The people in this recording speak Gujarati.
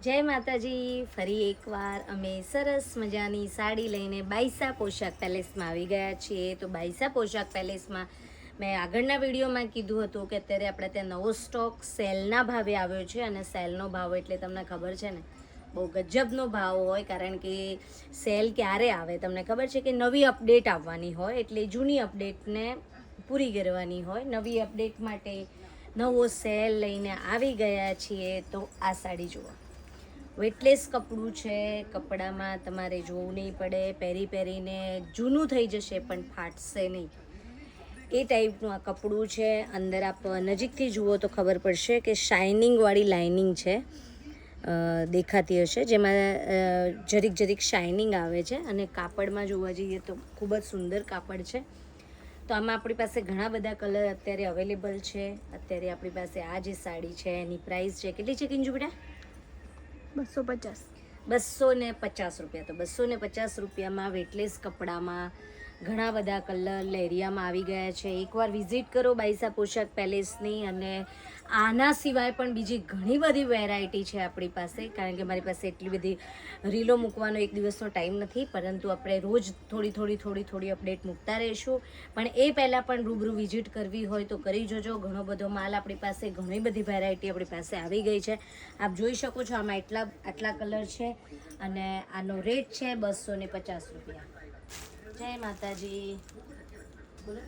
જય માતાજી. ફરી એકવાર અમે સરસ મજાની સાડી લઈને બાઈસા પોશાક પેલેસમાં આવી ગયા છીએ. તો બાઈસા પોશાક પેલેસમાં મેં આગળના વિડીયોમાં કીધું હતું કે અત્યારે આપણે ત્યાં નવો સ્ટોક સેલના ભાવે આવ્યો છે. અને સેલનો ભાવ એટલે તમને ખબર છે ને, બહુ ગજબનો ભાવ હોય. કારણ કે સેલ ક્યારે આવે તમને ખબર છે કે નવી અપડેટ આવવાની હોય, એટલે જૂની અપડેટને પૂરી કરવાની હોય. નવી અપડેટ માટે નવો સેલ લઈને આવી ગયા છીએ. તો આ સાડી જુઓ, વેટલેસ કપડું છે. કપડામાં તમારે જોવું નહીં પડે, પહેરીને જૂનું થઈ જશે પણ ફાટશે નહીં, એ ટાઈપનું આ કપડું છે. અંદર આપ નજીકથી જુઓ તો ખબર પડશે કે શાઇનિંગવાળી લાઇનિંગ છે, દેખાતી હશે, જેમાં જરીક શાઇનિંગ આવે છે. અને કાપડમાં જોવા જઈએ તો ખૂબ જ સુંદર કાપડ છે. તો આમાં આપણી પાસે ઘણા બધા કલર અત્યારે અવેલેબલ છે. અત્યારે આપણી પાસે આ જે સાડી છે એની પ્રાઇસ છે, કેટલી છે કિંજુ બેટા? 250. 250 રૂપિયા. તો 250 રૂપિયામાં વેટલેસ કપડામાં ઘણા બધા કલર લેરિયામાં આવી ગયા છે. એકવાર વિઝિટ કરો બાઈસા પોશાક પેલેસની. અને આના સિવાય પણ બીજી ઘણી બધી વેરાયટી છે આપણી પાસે. કારણ કે મારી પાસે એટલી બધી રીલો મૂકવાનો એક દિવસનો ટાઈમ નથી, પરંતુ આપણે રોજ થોડી અપડેટ મૂકતા રહીશું. પણ એ પહેલાં પણ રૂબરૂ વિઝિટ કરવી હોય તો કરી જોજો. ઘણો બધો માલ આપણી પાસે, ઘણી બધી વેરાયટી આપણી પાસે આવી ગઈ છે. આપ જોઈ શકો છો, આમાં આટલા કલર છે. અને આનો રેટ છે 250 રૂપિયા. જય માતાજી. બોલો.